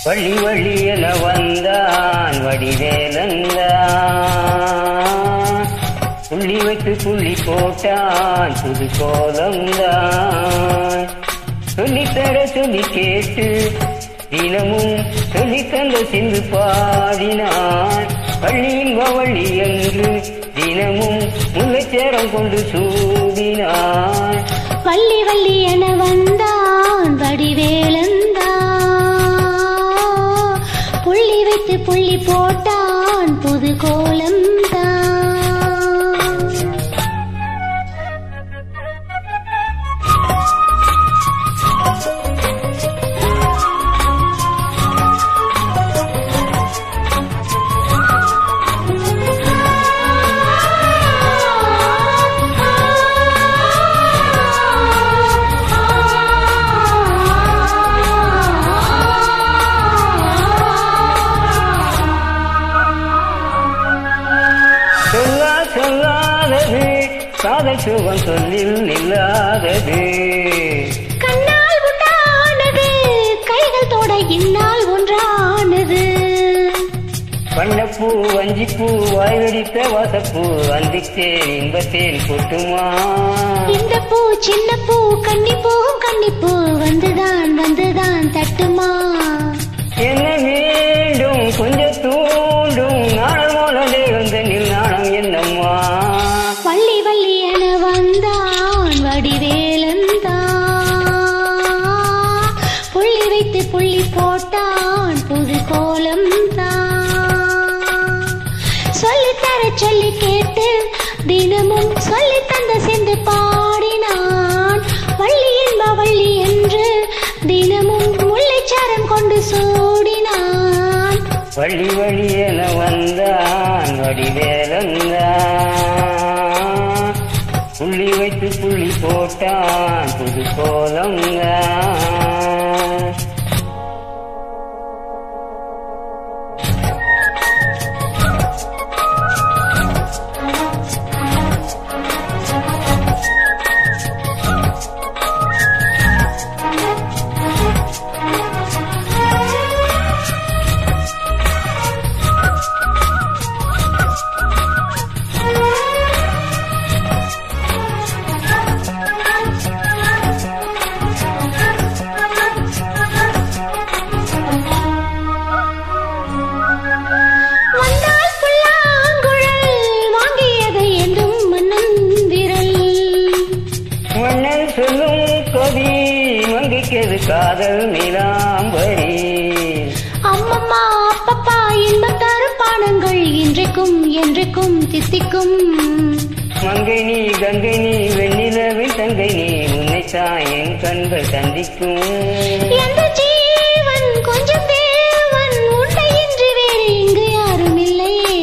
வழி வழியென வந்தான் வடிவேலந்தான், புள்ளி வைத்து புள்ளி போட்டான் புது கோலம்தான். சொல்லித்தர சொல்லி கேட்டு தினமும் சொல்லி தந்த சிந்து பாடினான். பள்ளியின் வள்ளி என்று தினமும் முல்லைச்சேரம் கொண்டு சூடினான். வள்ளி வள்ளி என வந்தான் வடிவேலந்தான், புள்ளி வைத்து புள்ளி போட்டான் புது கோலம்தான். சொல்லாதது காதல் சுகம் சொல்லில் இல்லாதது. கண்ணால் உண்டானது கைகள் தொட இந்நாள் ஒன்றானது. வண்ணப்பூ வஞ்சிப்பூ வாய்வெடித்த வாசப்பூ அந்தித்தேன் இன்பத்தேன் கொட்டுமா. இந்த பூ சின்ன பூ கன்னிப்பூ கன்னிப்பூ வந்துதான் வந்துதான் தட்டுமா. என்ன வேண்டும் கொஞ்சம் தூண்டும் நாணல் மோனதே வந்தனில் நாணம் என்னம்மா. வள்ளி வள்ளி என வந்தான் வடிவேலந்தான், புள்ளி வைத்து புள்ளி போட்டான் புது கோலம்தான். சொல்லித்தர சொல்லி கேட்டு தினமும் சொல்லி தந்த சென்று பாடினான். வள்ளி என்ப வள்ளி என்று தினமும் முல்லைச்சாரம் கொண்டு சூடினான். வழி வழி என வந்தான் வடிவேலந்தான், புள்ளி வைத்து புள்ளி போட்டான் புது கோலம்தான். சொல்லும் கவி மங்கிக்கிறது காதல் நீலாம்பரி. அம்மம்மா அப்பப்பா இன்பம் தரும் பானங்கள் இன்றைக்கும் என்றைக்கும் தித்திக்கும். மங்கை நீ கங்கை நீ வெண்ணிலவின் தங்கை நீ உன்னைத்தான் என் கண்கள் சந்திக்கும். எந்த ஜீவன் கொஞ்சம் தேவன் உன்னை இன்றி வேறு இங்கு யாரும் இல்லையே.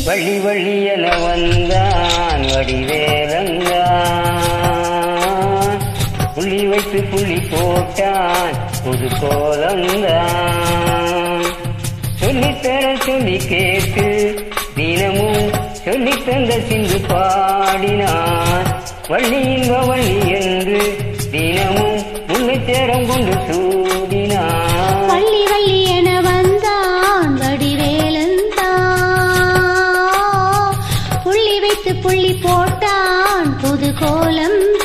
வழி வழி என வந்தான் வடிவேலந்தான், புள்ளி வைத்து புள்ளி போட்டான் புது கோலம்தான். சொல்லித்தர சொல்லி கேட்டு தினமும் சொல்லி தந்த சிந்து பாடினான். வள்ளியின் வள்ளி என்று தினமும் முல்லைச்சேரம் கொண்டு சூடினான். வள்ளி வள்ளி என வந்தான் வடிவேலந்தான், புள்ளி வைத்து புள்ளி போட்டான் புது கோலம்தான்.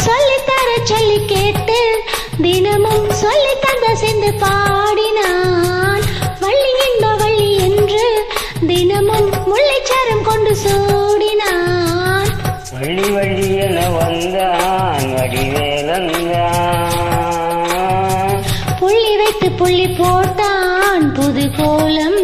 சொல்லித்தர சொல்லி கேட்டு தினமும் சொல்லி தந்த சென்று பாடினான். வள்ளி என்ப வள்ளி என்று தினமும் முல்லைச்சாரம் கொண்டு சூடினான். வள்ளி வள்ளி என வந்தான் வடிவேலந்தான், புள்ளி வைத்து புள்ளி போட்டான் புது கோலம்.